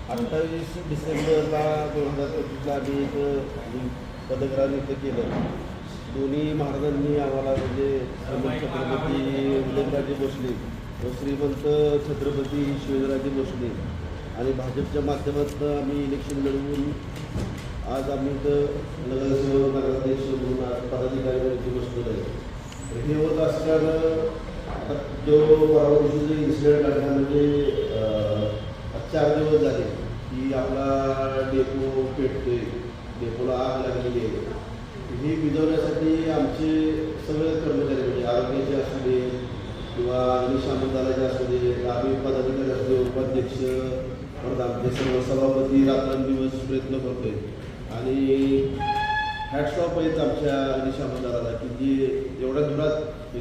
28 डिसेंबरला 2025ला आम्ही एक पदग्रहण इथं केलं. दोन्ही महाराजांनी आम्हाला म्हणजे श्रीमंत छत्रपती उदयनराजे भोसले व श्रीमंत छत्रपती शिवाजीराजे भोसले आणि भाजपच्या माध्यमातून आम्ही इलेक्शन लढवून आज आम्ही इथं नगरसेवक नगराध्यक्ष म्हणून पदाधिकारी इथे बसलेलो आहे. हे होत असताना आता जो परवा दिवशी जो इन्सिडेंट घडला म्हणजे 4 दिवस झाले की आपला डेपो पेटतोय, डेपोला आग लागलेली आहे. ही विझवण्यासाठी आमचे सगळे कर्मचारी म्हणजे आरोग्याचे असू दे किंवा अग्निशामक असू दे, आम्ही पदाधिकारी असू दे, उपाध्यक्ष आमचे सर्व सभापती रात्रंदिवस प्रयत्न करतोय. आणि हॅट्स ऑफ आहेत आमच्या अग्निशामक दलाला की जी एवढ्या दुरात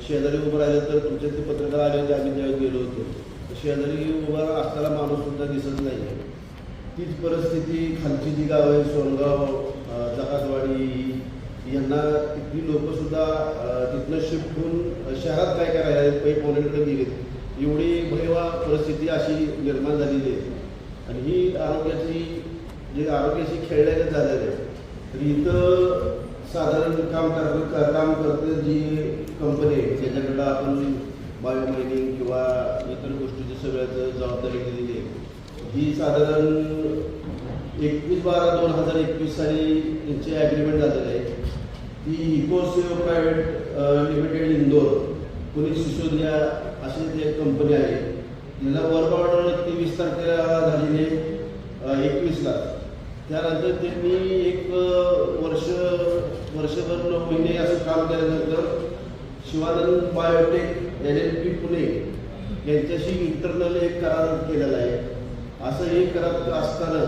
शेजारी उभं राहिलं. तर तुमच्या ते पत्रकार आले होते, आम्ही ज्यावेळेस गेलो होतो शेजारी उभा असलेला माणूससुद्धा दिसत नाही आहे. तीच परिस्थिती खालची जी गाव आहे सोनगाव, जकातवाडी यांना तिथली लोकंसुद्धा तिथनं शिफ्ट होऊन शहरात काय करायला काही पोण्याकडे गेलेत. एवढी भयवा परिस्थिती अशी निर्माण झालेली आहे. आणि ही आरोग्याशी खेळण्याचं झालेलं आहे. तर इथं साधारण काम करते जी कंपनी आहे त्याच्याकडं आपण बायो मायनिंग किंवा इतर गोष्टीची सगळ्याचं जबाबदारी दिलेली आहे. ही साधारण 21/12/2021 साली त्यांचे ॲग्रीमेंट झालेलं आहे. ही इकोसेव प्रायव्हेट लिमिटेड इंदोर पुणे सिसोदिया अशी ते कंपनी आहे. तिला वर्क ऑर्डर 23 तारखेला झालेली आहे 21ला. त्यानंतर त्यांनी एक वर्षभर 9 महिने असं काम केल्यानंतर शिवानंद बायोटेक LLP पुणे यांच्याशी इंटरनल एक करार केलेला आहे. असं एक करार असताना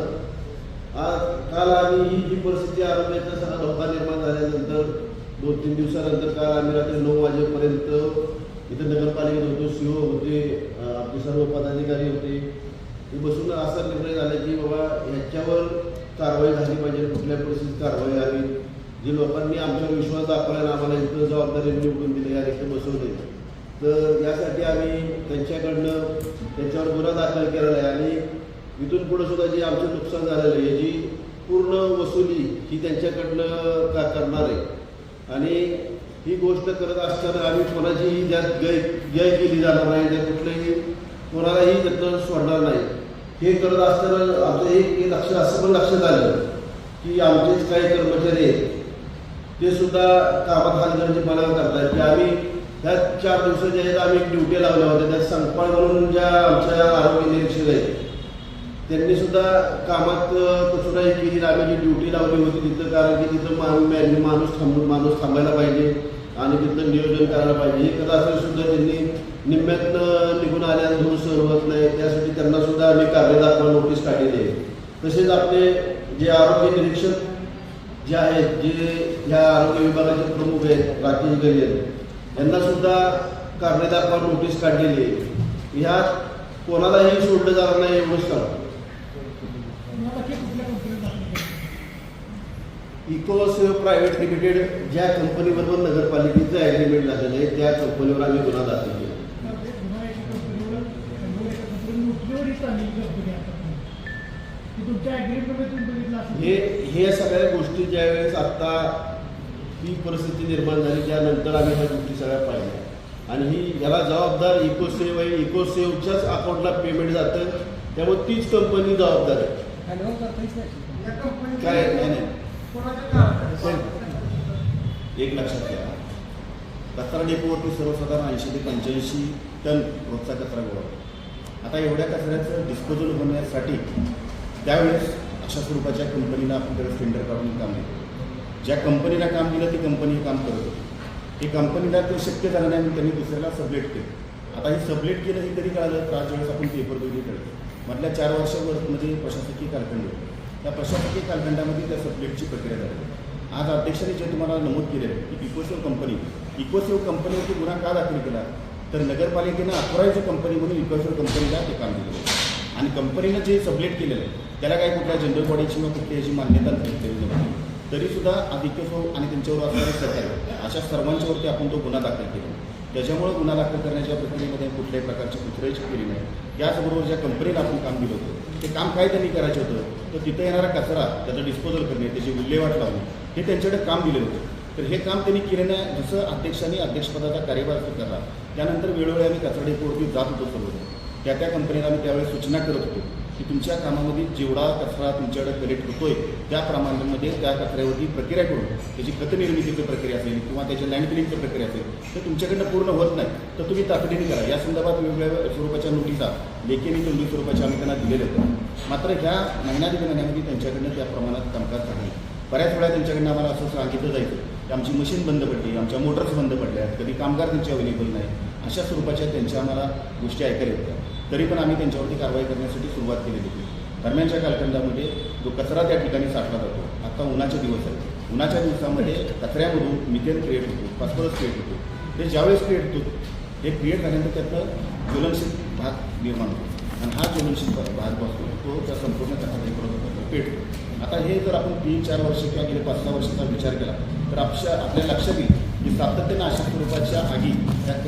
काल आम्ही ही परिस्थिती आरोग्याचा सगळा धोका निर्माण झाल्यानंतर 2-3 दिवसानंतर काल आम्ही रात्री 9 वाजेपर्यंत इथं नगरपालिकेत होतो. CO होते, आपले सर्व पदाधिकारी होते. हे बसून असा निर्णय झाला की बाबा ह्याच्यावर कारवाई झाली पाहिजे. कुठल्या परिस्थितीत कारवाई हवी. जे लोकांनी आमच्यावर विश्वास दाखवला आम्हाला इथं जबाबदारी निवडून दिली आणि इथे बसवले, तर यासाठी आम्ही त्यांच्यावर गुन्हा दाखल केलेला आहे. आणि इथून पुढे सुद्धा जे आमचं नुकसान झालेलं आहे याची पूर्ण वसुली ही त्यांच्याकडनं करणार आहे. आणि ही गोष्ट करत असताना आम्ही कोणाचीही त्यात गय केली जाणार नाही, त्या कोणालाही त्यातनं सोडणार नाही. हे करत असताना आमचं एक असं पण लक्षात आलं की आमचेच काही कर्मचारी आहेत ते सुद्धा कामात हलगर्जीपणा करतात. की आम्ही ह्या 4 दिवसाच्या आहेत आम्ही ड्युटी लावल्या होत्या. त्यात संकपाळ म्हणून ज्या आमच्या आरोग्य निरीक्षक आहेत त्यांनी सुद्धा कामात कचुराई केली. आम्ही जी ड्युटी लावली होती तिथं, कारण की तिथं माणूस थांबायला पाहिजे आणि तिथं नियोजन करायला पाहिजे. हे करत असताना सुद्धा त्यांनी निम्म्यातनं निघून आल्यानं धूळ सहन होत नाही, त्यासाठी त्यांना सुद्धा आम्ही कार्य दाखवा नोटीस काढलेली आहे. तसेच आपले जे आरोग्य निरीक्षक जे आहेत, जे ह्या आरोग्य विभागाचे प्रमुख आहेत राकेश गैर, यांना सुद्धा कार्य दाखवा नोटीस काढलेली आहे. ह्यात कोणालाही सोडलं जाणार नाही एवढंच करा. इकोसेव प्रायव्हेट लिमिटेड ज्या कंपनीबरोबर नगरपालिकेचं ॲग्रीमेंट झालेलं आहे त्या कंपनीवर आम्ही गुन्हा दाखल केला. हे सगळ्या गोष्टी ज्यावेळेस आत्ता ही परिस्थिती निर्माण झाली त्यानंतर आम्ही ह्या गोष्टी सगळ्या पाहिल्या. आणि याला जबाबदार इकोसेव आहे. इकोसेवच्याच अकाउंटला पेमेंट जातं, त्यामुळे तीच कंपनी जबाबदार आहे. काय नाही एक लक्षात घ्या, कचरा डेपोवरती सर्वसाधारण 80 ते 85 टन रोजचा कचरा गोळा. आता एवढ्या कचऱ्याचं डिस्पोजल होण्यासाठी त्यावेळेस अशा स्वरूपाच्या कंपनीला आपण त्यावेळेस टेंडर काढून काम दिलं. ज्या कंपनीला काम दिलं ती कंपनी काम करत होती. ती कंपनीला ते शक्य झालं नाही म्हणून त्यांनी दुसऱ्याला सबलेट केलं. आता हे सबलेट केलं हे कधी कळालं तर ज्यावेळेस आपण पेपर दोन्ही कळलं. मधल्या 4 वर्षामध्ये प्रशासकीय कालखंड होतं. त्या प्रशासकीय कालखंडामध्ये त्या सबलेटची प्रक्रिया झाली. आज अध्यक्षांनी जे तुम्हाला नमूद केलं की इकोसेव कंपनीवरती गुन्हा का दाखल केला, तर नगरपालिकेनं ऑथराइज्ड कंपनी म्हणून इकोसेव कंपनीला ते काम दिलं आणि कंपनीनं जे सबलेट केलेलं आहे त्याला काही कुठल्या जनरल बॉडीची किंवा कुठली याची मान्यता दिलेली नव्हती. तरीसुद्धा आज इकोसेव आणि त्यांच्यावर असणारे सरकार अशा सर्वांच्यावरती आपण तो गुन्हा दाखल केला. त्याच्यामुळे गुन्हा दाखल करण्याच्या प्रक्रियेमध्ये कुठल्याही प्रकारची कुचराईची केली नाही. याचबरोबर ज्या कंपनीला आपण काम दिलं होतं ते काम काय त्यांनी करायचं होतं तर तिथं येणारा कचरा त्याचं डिस्पोजल करणे, त्याची विल्हेवाट लावणे हे त्यांच्याकडे काम दिलं होतं. तर हे काम त्यांनी केलं नाही. जसं अध्यक्षांनी अध्यक्षपदाचा कार्यभार स्वीकारला त्यानंतर वेळोवेळी आम्ही कचरा डेपोवरती जात होतो सर्व. त्या कंपनीला आम्ही त्यावेळेस सूचना करत होतो की तुमच्या कामामध्ये जेवढा कचरा तुमच्याकडे कलेक्ट होतोय त्या प्रमाणामध्ये त्या कचऱ्यावरती प्रक्रिया करून त्याची खत निर्मितीची प्रक्रिया असेल किंवा त्याची लँड क्लिनिंगची प्रक्रिया असेल तर तुमच्याकडनं पूर्ण होत नाही तर तुम्ही तातडीने करा. या संदर्भात वेगवेगळ्या स्वरूपाच्या नोटिसा लेखी आणि तोंडी स्वरूपाच्या आम्ही त्यांना दिलेल्या होत्या. मात्र ह्या महिन्या दीड महिन्यामध्ये त्यांच्याकडनं त्या प्रमाणात कामकाज झाले. बऱ्याच वेळा त्यांच्याकडनं आम्हाला असं सांगितलं जायचं की आमची मशीन बंद पडली, आमच्या मोटर्स बंद पडल्या, कधी कामगार त्यांचे अवेलेबल नाही, अशा स्वरूपाच्या त्यांच्या आम्हाला गोष्टी ऐकायला होत्या. तरी पण आम्ही त्यांच्यावरती कारवाई करण्यासाठी सुरुवात केलेली होती. दरम्यानच्या कालखंडामध्ये जो कचरा त्या ठिकाणी साठला जातो, आता उन्हाचे दिवस आहेत, उन्हाच्या दिवसामध्ये कचऱ्यामधून मिथेन क्रिएट होतो, फॉस्फरस क्रिएट होतो. ते ज्यावेळेस क्रिएट होतो हे क्रिएट झाल्यानंतर त्यातनं ज्वलनशील भाग निर्माण होतो आणि हा ज्वलनशील भाग असतो तो त्या संपूर्ण कचरा पेटतो. आता हे जर आपण 3-4 वर्ष किंवा गेले 5-6 वर्षाचा विचार केला तर आपल्या लक्षात येईल की सातत्यानं अशा स्वरूपाच्या आगी त्यात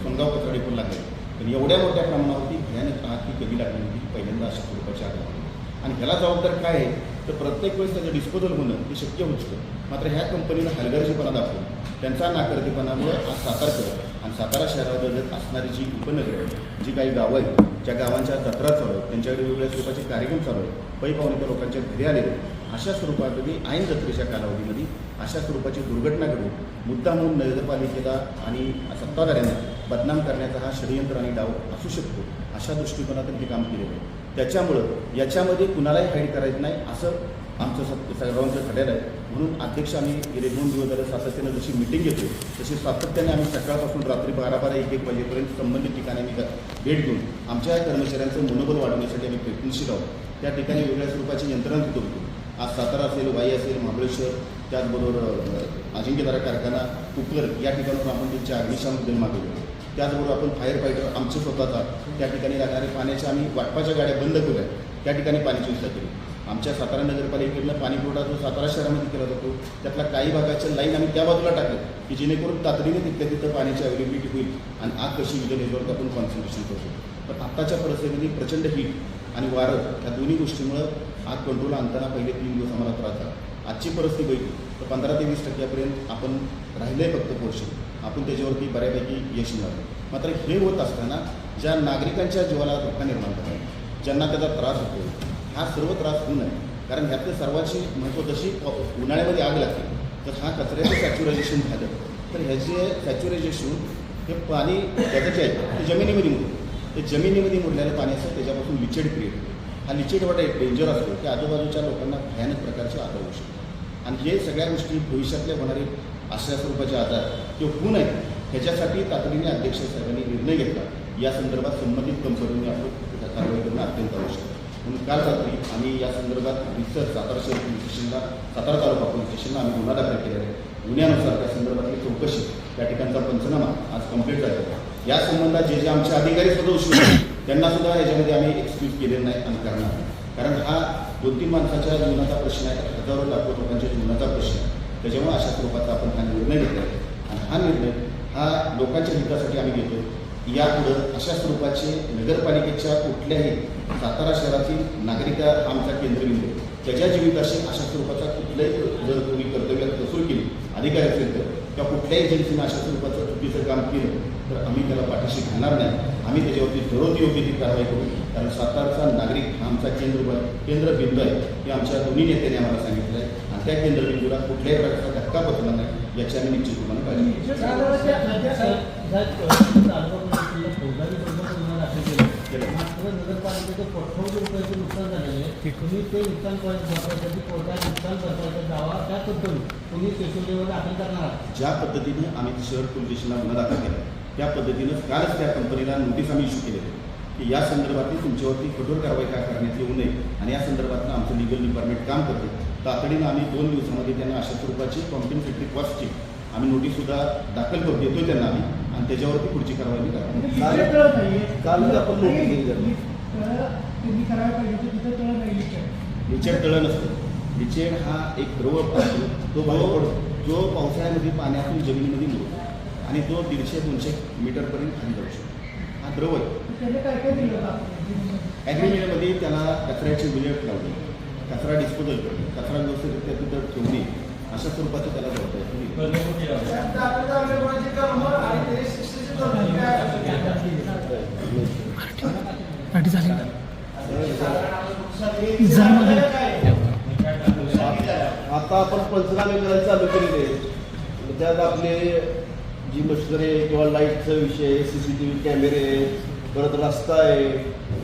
सोनगाव कचरा डेपोला लागले. पण एवढ्या मोठ्या प्रमाणावरती भयानक आग ही कधी लागली होती पहिल्यांदा अशा स्वरूपाची आग लागली. आणि ह्याला जबाबदार काय आहे तर प्रत्येक वेळेस त्याचं डिस्पोजल होणं हे शक्य होत असतं. मात्र ह्या कंपनीनं हलगर्जीपणा दाखवून त्यांचा नाकर्तेपणामुळं आज सातारकर आणि सातारा शहरालगत असणारी जी उपनगरं आहेत, जी काही गावं आहेत, ज्या गावांच्या जत्रा चालू आहेत, त्यांच्याकडे वेगवेगळ्या स्वरूपाचे कार्यक्रम चालू आहेत, पै पाहुणे लोकांच्या घरी आलेले, अशा स्वरूपामध्ये ऐन जत्रेच्या कालावधीमध्ये अशा स्वरूपाची दुर्घटना घडून मुद्दामून नगरपालिकेला आणि सत्ताधाऱ्यांना बदनाम करण्याचा हा षडयंत्र आणि डाव असू शकतो अशा दृष्टिकोनातून हे काम केलेलं आहे. त्याच्यामुळं याच्यामध्ये कुणालाही हाईड करायचं नाही असं आमचं सर्वांचं ठरलेलं आहे. म्हणून अध्यक्ष आम्ही गेले 2 दिवस झाले सातत्यानं जशी मिटिंग घेतो तशी सातत्याने आम्ही सकाळपासून रात्री 12-1 वाजेपर्यंत संबंधित ठिकाणी आम्ही भेट घेऊन आमच्या कर्मचाऱ्यांचं मनोबल वाढवण्यासाठी आम्ही प्रयत्नशील आहोत. त्या ठिकाणी वेगळ्या स्वरूपाची यंत्रणा तिथं होतो. आज सातारा असेल, वाई असेल, महाबळेश्वर, त्याचबरोबर अजिंक्यतारा कारखाना, कुकर या ठिकाणून आपण त्यांच्या अग्निशामक दल मागवले. त्याचबरोबर आपण फायर फायटर आमचं स्वतःचा त्या ठिकाणी लागणारे पाण्याच्या आम्ही वाटपाच्या गाड्या बंद केल्या, त्या ठिकाणी पाण्याची व्यवस्था केली. आमच्या सातारा नगरपालिकेतनं पाणी पुरवठा जो सातारा शहरामध्ये केला जातो त्यातला काही भागाच्या लाईन आम्ही त्या बाजूला टाकले की जेणेकरून तातडीने तिथं पाण्याची अवेलेबिलिटी होईल आणि आग कशी विजन याच्यावर आपण कॉन्सन्ट्रेशन करतो. पण आत्ताच्या परिस्थितीमध्ये प्रचंड हीट आणि वारं या दोन्ही गोष्टीमुळं आग कंट्रोल आणताना पहिले 3 दिवस आम्हाला त्रास झाला. आजची परिस्थिती बघितली तर 15 ते 20% आपण राहिले आहे फक्त पोर्शन, आपण त्याच्यावरती बऱ्यापैकी यश मिळालं. मात्र हे होत असताना ज्या नागरिकांच्या जीवाला धोका निर्माण करतात, ज्यांना त्याचा त्रास होतो, हा सर्व त्रास होऊ नये. कारण ह्यातलं सर्वांची महत्त्व जशी उन्हाळ्यामध्ये आग लागते तर हा कचऱ्याचं सॅच्युरायझेशन झालं तर ह्याचे सॅच्युरायझेशन हे पाणी त्याचं जे आहे ते जमिनीमध्ये मुरतं. ते जमिनीमध्ये मुरलेलं पाणी असतं त्याच्यापासून लिचेड क्रिएट होतो. हा लिचेड वाटा एक डेंजर असतो की आजूबाजूच्या लोकांना भयानक प्रकारचे आजार होऊ शकतो. आणि हे सगळ्या गोष्टी भविष्यातल्या होणारे अशा स्वरूपाचे आजार ते होऊ नये ह्याच्यासाठी तातडीने अध्यक्ष साहेबांनी निर्णय घेतला. या संदर्भात संबंधित कंपनीने आपण कारवाई करणं अत्यंत आवश्यक आहे. म्हणून काल रात्री आम्ही या संदर्भात रिसर्च सातारा शहर पोलीस स्टेशनला, सातारा तालुका पोलीस स्टेशनला आम्ही गुन्हा दाखल केलेला आहे. गुन्ह्यानुसार त्या संदर्भातली चौकशी त्या ठिकाणचा पंचनामा आज कंप्लीट झाला. या संबंधात जे जे आमचे अधिकारी सुद्धा उशीर त्यांना सुद्धा याच्यामध्ये आम्ही एक्सक्यूज केलेलं नाही आणि करणार नाही. कारण हा 2-3 माणसाच्या जीवनाचा प्रश्न आहे, हजारो लाखो लोकांच्या जीवनाचा प्रश्न आहे. त्याच्यामुळे अशा स्वरूपाचा आपण हा निर्णय घेतला आहे आणि हा निर्णय हा लोकांच्या हितासाठी आम्ही घेतो. यापुढं अशा स्वरूपाचे नगरपालिकेच्या कुठल्याही सातारा शहरातील नागरिक आमचा केंद्रबिंदू त्याच्या जीविताशी अशा स्वरूपाचा कुठल्याही जर कोणी कर्तव्यात कसूर केली अधिकारी असेल तर किंवा कुठल्याही एजन्सीनं अशा स्वरूपाचं चुकीचं काम केलं तर आम्ही त्याला पाठीशी घालणार नाही. आम्ही त्याच्यावरती जरूर योग्य ती कारवाई करू. कारण सातारचा नागरिक हा आमचा केंद्रबिंदू आहे हे आमच्या दोन्ही नेत्यांनी आम्हाला सांगितलं आहे आणि त्या केंद्रबिंदूला कुठल्याही प्रकारचा धक्का बसणार नाही याची आम्ही निश्चितपणे काळजी नगरपालिकेचं कोट्यवधी रुपयाचं नुकसान झालेलं आहे. तुम्ही ते नुकसान भरपाईसाठी कोर्टात नुकसान भरपाईचा दावा त्या पद्धतीने तुम्ही सेशनवर दाखल करणार आहात. ज्या पद्धतीने आम्ही शहर पोलीस स्टेशनला गुन्हा दाखल केला त्या पद्धतीनं कालच त्या कंपनीला नोटीस आम्ही इश्यू केलेली की या संदर्भातली तुमच्यावरती कठोर कारवाई काय करण्यात येऊ नये आणि या संदर्भातनं आमचं लिगल डिपार्टमेंट काम करते. तातडीनं आम्ही 2 दिवसामध्ये त्यांना अशा स्वरूपाची कॉम्पेन्सेटरी कॉस्टची आम्ही नोटीससुद्धा दाखल करून देतोय त्यांना आम्ही आणि त्याच्यावरती पुढची कारवाई करतो. कालच आपण नोटीस दिली. लिचेड तळं नसतं. लिचेड हा एक द्रव असतो जो पावसाळ्यामध्ये पाण्यातून जमिनीमध्ये मुरतो आणि तो 150-200 मीटरपर्यंत खाली जाऊ शकतो. हा द्रव आहे. त्याने काय काय दिलं होतं? ॲग्रीमेंटमध्ये त्याला कचऱ्याची विल्हेवाट लावली, कचरा डिस्पोजल करणे, कचरा व्यवस्थितरित्या तिथं ठेवणे, अशा स्वरूपाची त्याला जबाबदारी दिली. आता आपण पंचनामे करायला चालू केलेले आहेत. त्यात आपले जी मशिनरी आहे किंवा लाईटचा विषय, CCTV कॅमेरे, परत रस्ता आहे,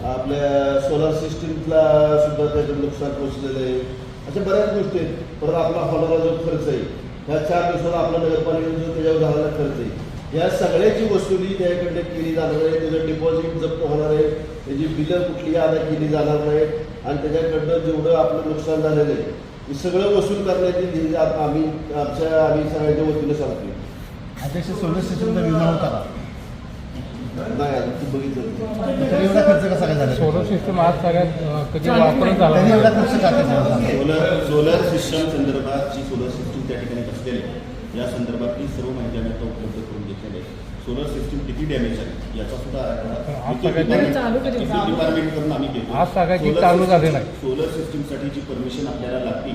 आपल्या सोलार सिस्टीमला सुद्धा त्याचं नुकसान पोचलेलं आहे. अशा बऱ्याच गोष्टी आहेत. परत आपला होणारा जो खर्च आहे, ह्या 4 दिवसाला आपला नगरपालिकेचा जो त्याच्यावर झालेला खर्च आहे, या सगळ्याची वसुली त्याकडे केली जाणार आहे. त्याचं डिपॉझिट जप्त होणार आहे, त्याची बिलं कुठली अदा केली जाणार नाहीत आणि त्याच्याकडनं जेवढं आपलं नुकसान झालेलं आहे हे सगळं वसूल करण्याची आम्ही सगळ्यांच्या वतीनं सांगतो. अध्यक्ष सोलर सिस्टमचा विमा होता का? नाही आता तू बघितलं तर एवढा खर्च कसा काय झाला? सोलर सिस्टम आज सगळ्यात कधी वापरत झाला त्यांनी एवढा नाही. खर्च का काय झाला? सोलर सिस्टम संदर्भात जी सोलर सिस्टीम त्या ठिकाणी बसलेली आहे, या संदर्भातली सर्व माहिती आम्ही आता उपलब्ध करून घेतलेली आहे. सोलर सिस्टीम किती डॅमेज आहे याचा सुद्धा डिपार्टमेंटकडून आम्ही घेतो. आज सगळ्याची चालू झालेलं आहे. सोलर सिस्टीमसाठी जी परमिशन आपल्याला लागते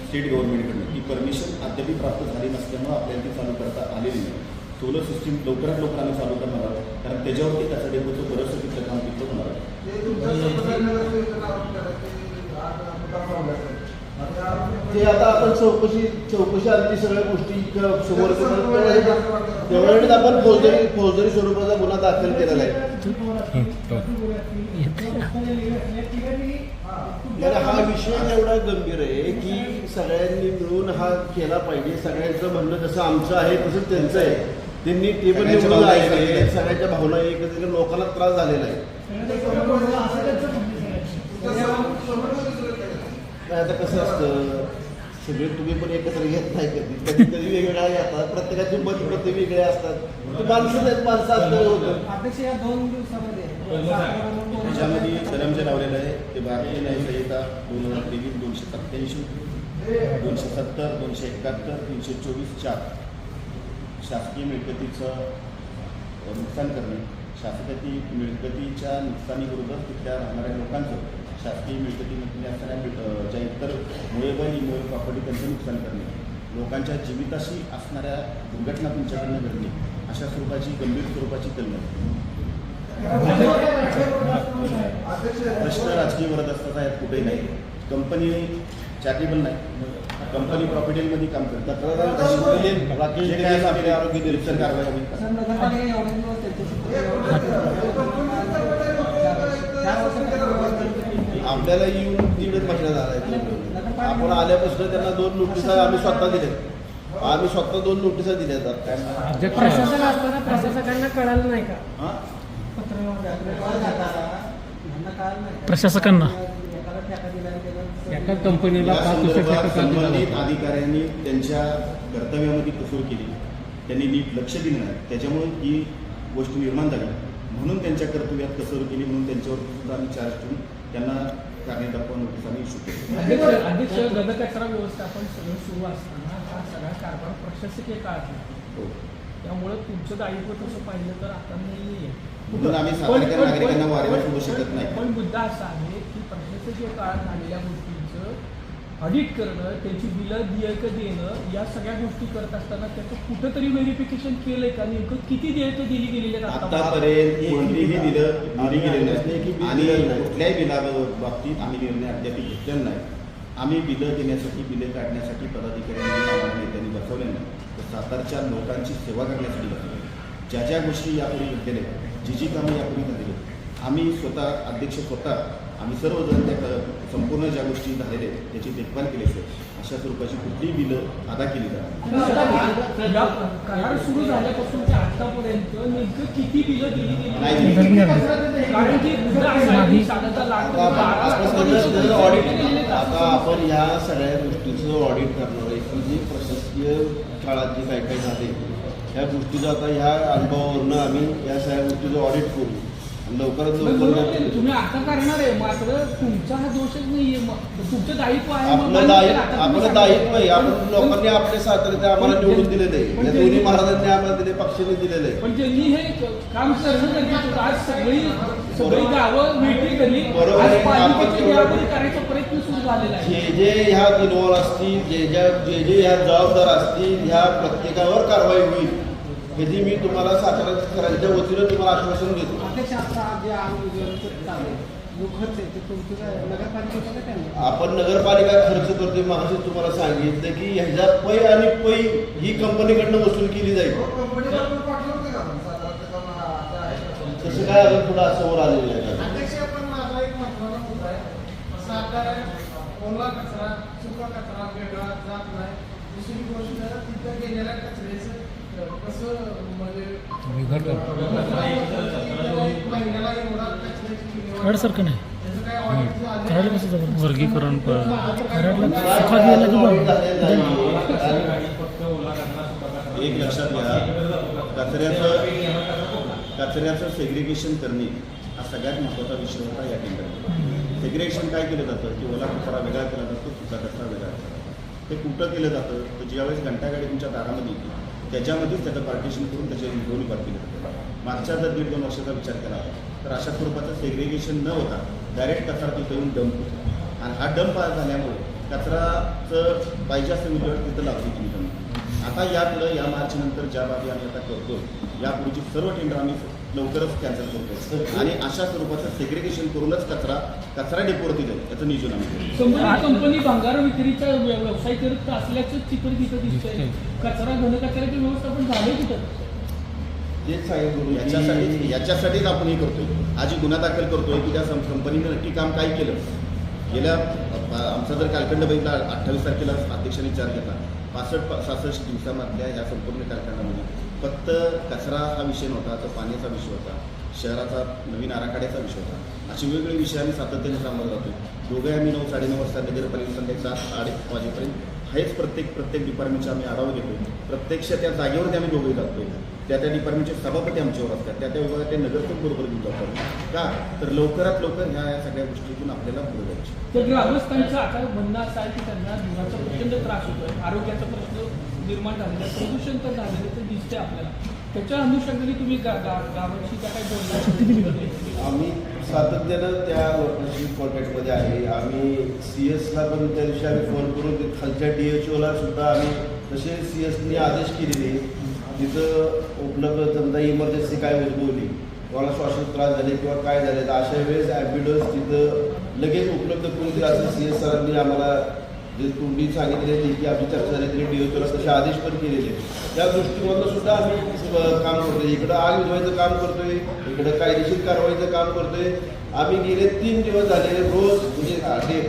स्टेट गव्हर्नमेंटकडून, ती परमिशन अद्याप प्राप्त झाली नसल्यामुळे आपल्याला ती चालू करता आलेली नाही. सोलर सिस्टीम लवकरात लवकर आम्ही चालू करणार आहोत, कारण त्याच्यावरती त्याचा डेपोचं बरंचसं तिथलं काम तिथं होणार आहे. ते आता आपण चौकशी आधी सगळ्या गोष्टी समोर तेवढ्यावेळेस आपण फौजदारी स्वरूपाचा गुन्हा दाखल केलेला आहे. कारण हा विषय एवढा गंभीर आहे की सगळ्यांनी मिळून हा केला पाहिजे. सगळ्यांचं म्हणणं जसं आमचं आहे तसं त्यांचं आहे. त्यांनी टेबल निवडून आहे, सगळ्यांच्या भावना एकत्र, लोकांना त्रास झालेला आहे. आता कसं असतं, सगळे तुम्ही पण एकत्र घेत नाही, कधी कधी वेगवेगळ्या येतात, प्रत्येकाची मत प्रत्येक वेगळे असतात. ते माणसं असलं होतं. अध्यक्ष या 2 दिवसामध्ये त्याच्यामध्ये कलम जे लावलेलं आहे ते भारतीय न्याय संहिता 2023, 287, 270, 271, 324(4) शासकीय मिळकतीचं नुकसान करणे, शासकीय मिळकतीच्या नुकसानीबरोबर तिथल्या राहणाऱ्या लोकांचं शासकीय मिळकतीमध्ये असणाऱ्या ज्या इतर मुळे प्रॉपर्टी त्यांचं नुकसान करणे, लोकांच्या जीविताशी असणाऱ्या दुर्घटना तुमच्याकडनं घडणे, अशा स्वरूपाची गंभीर स्वरूपाची कलम. प्रश्न राजकीय वरद असतात यात कुठेही नाही. कंपनी चॅरिटेबल नाही, कंपनी प्रॉफिटेबलमध्ये काम करतात. जे काय आपले आरोग्य निरीक्षण कारवाई होईल. आपल्याला येऊन 1.5 महिना झाला आहे. आपण आल्यापासून त्यांना 2 नोटिसा आम्ही स्वतः दिल्या. आम्ही स्वतः 2 नोटिसा दिल्या जातात. प्रशासन असताना प्रशासकांना कळालं नाही का? प्रशासकांना एका कंपनीला या 5 संदर्भात वर्षाचा संबंधित अधिकाऱ्यांनी त्यांच्या कर्तव्यामध्ये कसूर केली, त्यांनी नीट लक्ष दिलं नाही, त्याच्यामुळे ही गोष्ट निर्माण झाली. म्हणून त्यांच्या कर्तव्यात कसर केली, म्हणून त्यांच्यावर सुद्धा आम्ही चार्ज ठेवून त्यांना कारणे दाखवा नोटीस आम्ही इश्यू केली. अध्यक्ष घनकचरा व्यवस्थापन सगळं सुरू असताना हा सगळा कारभार प्रशासकीय काळात हो. त्यामुळे तुमचं दायित्व तसं पाहिलं तर आता नाही आहे. म्हणून आम्ही सामान्य नागरिकांना वारंवार सोडू शकत नाही. पण मुद्दा असा आहे की प्रशासकीय काळात झालेल्या गोष्टींचं ऑडिट करणं, त्याची बिलं देयक देणं, या सगळ्या गोष्टी करत असताना त्याचं कुठंतरी व्हेरिफिकेशन केलंय का? नेमकं किती देयक दिली गेलेली आहेत आतापर्यंत कोणतीही दिली गेलेली नाही आणि कुठल्याही बिलाबाबतीत आम्ही निर्णय अद्याप घेतलेला नाही. आम्ही बिलं देण्यासाठी, बिलं काढण्यासाठी पदाधिकाऱ्यांनी आम्हाला नेत्यांनी बसवले नाही, तर सातारच्या लोकांची सेवा करण्यासाठी बसवले. ज्या ज्या गोष्टी यापूर्वी घडलेल्या आहेत, जी कामं यापूर्वी झालेली आहेत, आम्ही स्वतः अध्यक्ष आम्ही सर्वजण त्या संपूर्ण ज्या गोष्टी झालेल्या आहेत त्याची देखभाल केल्याशिवाय अशा स्वरूपाची कुठलीही बिलं अदा केली जातात. करार सुरू झाल्यापासून ते आतापर्यंत नेमकं किती बिलं दिली गेली? कारण की आता आपण या सगळ्या गोष्टीचं ऑडिट करणार आहे की जी प्रशासकीय काळात जी काय झाले या गोष्टीचं आता ह्या अनुभवावरनं आम्ही या सगळ्या गोष्टीचं ऑडिट करू लवकरात बरोबर आहे, लवकर तुम्ही आता करणार आहे, मात्र तुमचा हा दोषच नाहीये, तुमचं दायित्व आहे. आपलं दायित्व आहे. आपण लोकांनी आपले सातारे आम्हाला निवडून दिलेले आहे. या दोन्ही महाराजांनी आम्हाला दिले, पक्षाने दिलेले आहे. पण ज्यांनी हे काम करणं गरजेचं होतं. आज सगळी गावं मिळती झाली. बरोबर आज आहे. पालिकेच्या आपण गावामध्ये करायचा प्रयत्न सुरू झालेला आहे. जे ह्या इन्व्हॉल्व असतील, जे ह्या जबाबदार असतील, ह्या प्रत्येकावर कारवाई होईल ह्याची मी तुम्हाला साताऱ्याच्या वतीनं तुम्हाला आश्वासन देतो. अध्यक्ष आता जे आरोग्य चालू आहे, जो खर्च आहे ते तुमचं काय नगरपालिकेचं काय त्यांना आपण नगरपालिका खर्च करतोय. मागाशी तुम्हाला सांगितलं की ह्याच्या पै आणि पै ही कंपनीकडनं वसूल केली जाईल. तसं काय अजून पुढं असं वर आलेलं आहे. अध्यक्ष, पण माझा एक महत्त्वाचा मुद्दा आहे. सातारा ओला कचरा, सुका कचरा वेगळा जात नाही. दुसरी गोष्ट, तिथं गेलेल्या कचऱ्याचं कसं म्हणजे महिन्याला एवढा कचऱ्याची विल्हेवाट सारखं नाही त्याचं काय ऑडिट झालं? करायला कसं जमलं? वर्गीकरण एक लक्षात घ्या, कचऱ्याचं सेग्रिगेशन करणे हा सगळ्यात महत्त्वाचा विषय होता या ठिकाणी. सेग्रिगेशन काय केलं जातं की ओला कचरा वेगळा केला जातो, सुका कचरा वेगळा केला जातो. ते कुठं केलं जातं तर ज्यावेळेस घंटागाडी तुमच्या दारामध्ये येते त्याच्यामध्येच त्याचं पार्टिशन करून त्याचे दोन्ही भाग केले जातात. मागच्या जर 1.5-2 वर्षाचा विचार केला तर अशा स्वरूपाचं सेग्रिगेशन न होता डायरेक्ट कचरा तिथं येऊन डंप होतो आणि हा डंप झाल्यामुळे कचराचं पाहिजे असं विल्हेवाट तिथं लागली तुम्ही. आता यातलं या मार्चनंतर ज्या बाबी आम्ही आता करतो यापूर्वीची सर्व टेंडर आम्ही लवकरच कॅन्सल करतो आणि अशा स्वरूपाचं सेग्रिगेशन करूनच कचरा डेपोवरती जाईल याचं नियोजन आम्ही संबंधित कंपनी भंगार विक्रीचा व्यवसाय करत असल्याचं चित्र तिथं दिसतंय. कचरा घनकचऱ्याचं व्यवस्थापन झालंय तिथं. तेच सांगितलं याच्यासाठीच आपण हे करतोय. आज गुन्हा दाखल करतोय की त्या कंपनीने नक्की काम काय केलं. गेल्या आमचा जर कालखंड बघितला 28 तारखेला अध्यक्षांनी चार्ज घेतला. 65-66 दिवसामधल्या ह्या संपूर्ण कालखंडामध्ये फक्त कचरा हा विषय नव्हता, तर पाण्याचा विषय होता, शहराचा नवीन आराखड्याचा विषय होता. असे वेगवेगळे विषय आम्ही सातत्याने सामोरं जातो. दोघे आम्ही 9-9:30 वाजता नगरपालिका संध्याकाळी 7-8 वाजेपर्यंत हेच प्रत्येक डिपार्टमेंटचे आम्ही आढावा घेतो. प्रत्यक्ष त्या जागेवरती आम्ही दोघे जातो. त्या डिपार्टमेंटचे सभापती आमच्यावर असतात, त्या विभागात नगरसेवक बरोबर घेऊन जातात. का तर लवकरात लवकर ह्या सगळ्या गोष्टीतून आपल्याला पुढे जायचं. तर ग्रामस्थांचं आता म्हणणं असं आहे की त्यांना धुराचा प्रचंड त्रास होतोय, आरोग्याचा प्रश्न निर्माण झालेला आहे, प्रदूषण तर झालेलं तर दिसतंय आपल्याला. त्याच्या अनुषंगाने तुम्ही गावाची त्या काही बोलण्यासाठी आम्ही सातत्यानं त्या लोकांशी कॉन्टॅक्टमध्ये आहे. आम्ही CS ला पण त्या दिवशी आम्ही फोन करून खालच्या DHOला सुद्धा आम्ही तसे CSनी आदेश केलेले. तिथं उपलब्ध समजा इमर्जन्सी काय उद्भवली, कोणाला श्वासाचा त्रास झाले किंवा काय झाले तर अशा वेळेस ॲम्ब्युलन्स तिथं लगेच उपलब्ध करून दिलं असं CS सरांनी आम्हाला जे तुम्ही सांगितले की आमची चर्चा झाली तरी DHOला तसे आदेश पण केलेले. त्या दृष्टीमधून सुद्धा आम्ही काम करतोय. इकडं आग विझवायचं काम करतोय, इकडं कायदेशीर कारवाईचं काम करतोय. आम्ही गेले 3 दिवस झाले रोज म्हणजे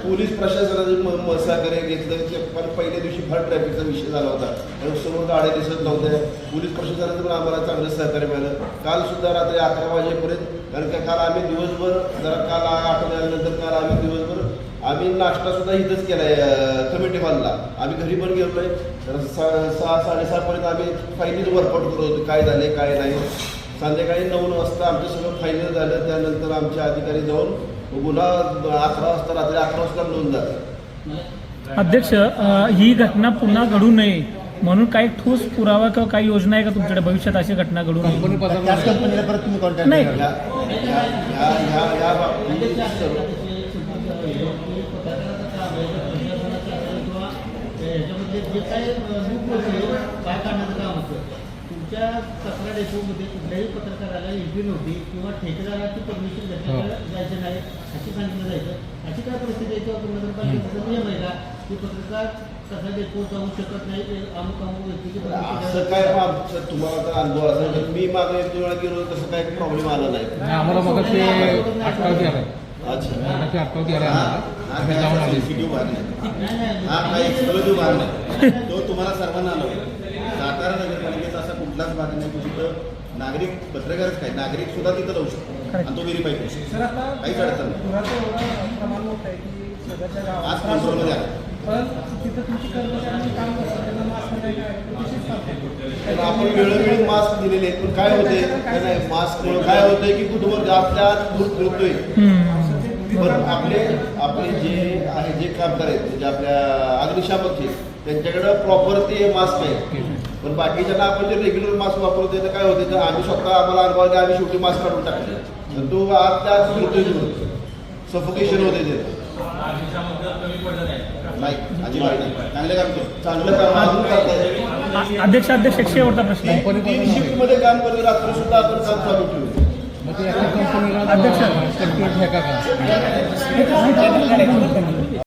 पोलीस प्रशासनाचं सहकार्य घेतलं. पण पहिल्या दिवशी फार ट्रॅफिकचा विषय झाला होता आणि समोर गाड्या दिसत नव्हत्या. पोलीस प्रशासनाचं पण आम्हाला चांगलं सहकार्य मिळालं. काल सुद्धा रात्री 11 वाजेपर्यंत, कारण का काल आम्ही दिवसभर जरा काल आठवल्यानंतर काल आम्ही दिवसभर आम्ही नाश्ता सुद्धा इथंच केलाय कमिटी हॉलला. आम्ही घरी पण गेलोय. 6-6:30 पर्यंत आम्ही फायनल वर्कआउट करत होतो काय झाले काय नाही. संध्याकाळी 9 वाजता आमचं सगळं फायनल झालं. त्यानंतर आमचे अधिकारी जाऊन गुन्हा 11 वाजता रात्री 11 वाजता नोंद झाला. अध्यक्ष, ही घटना पुन्हा घडू नये म्हणून काही ठोस पुरावा किंवा काही योजना आहे का तुमच्याकडे भविष्यात अशी घटना घडू नये? त्याच कंपनीला परत तुम्ही कॉन्टॅक्ट नाही. या बाबतीत ह्याच्यामध्ये जे काय काय काढण्याचं काम होतं तुमच्या कचरा डेपोमध्ये कुठल्याही पत्रकाराला एंट्री नव्हती किंवा ठेकेदाराची परमिशन द्यायचं नाही अशी सांगितलं जायचं. अशी काय परिस्थिती आहे किंवा नगरपालिकेचा नियम आहे का की पत्रकार कचरा डेपो जाऊ शकत नाही अमुक व्यक्तीची असं काय आमचं तुम्हाला तर अनुभव असेल तर मी मागे 1-2 वेळा गेलो तसं काही प्रॉब्लेम आला नाही. आम्हाला मग ते अटकाव द्यायला अच्छा अटकाव द्यायला हा काही एक्सक्लुझिव्ह भाग नाही. तो तुम्हाला सर्वांना आला. सातारा नगरपालिकेचा असा कुठलाच भाग नाही की जिथं नागरिक पत्रकारच काय नागरिक सुद्धा तिथं लावू शकतो आणि तो व्हेरीफाय करू शकतो. सर आता काहीच अडचण नाही. धुराचं एवढं प्रमाण मोठं आहे की सगळ्याच्या आज गावात कंट्रोलमध्ये आला. पण तिथं तुमची कर्मचाऱ्यांची काम करतात त्यांना मास्क नाही काय तशीच करतात. तर आपण वेळोवेळी मास्क दिलेले आहेत, पण काय होते नाही मास्कमुळे काय होतंय की कुठं आपल्या आत दूर फिरतोय. पण आपले जे आहे जे कामगार आहेत म्हणजे आपल्या अग्निशामकचे त्यांच्याकडं प्रॉपर ते मास्क आहे. पण बाकीच्यांना आपण जे रेग्युलर मास्क वापरतो तर काय होते तर आम्ही स्वतः आम्हाला अनुभव आहे, आम्ही शेवटी मास्क काढून टाकले तर तो आत त्यात फिरतोय सफोकेशन होते ते. नाही अजिबात नाही. चांगलं काम करतो, चांगलं काम अजून करताय. अध्यक्ष एक शेवटचा प्रश्न आहे. 3 शिफ्टमध्ये काम करतो, रात्री सुद्धा आपण काम चालू ठेवू. मग ते एका कंपनीला अध्यक्ष. कन्फ्लिक्ट आहे का?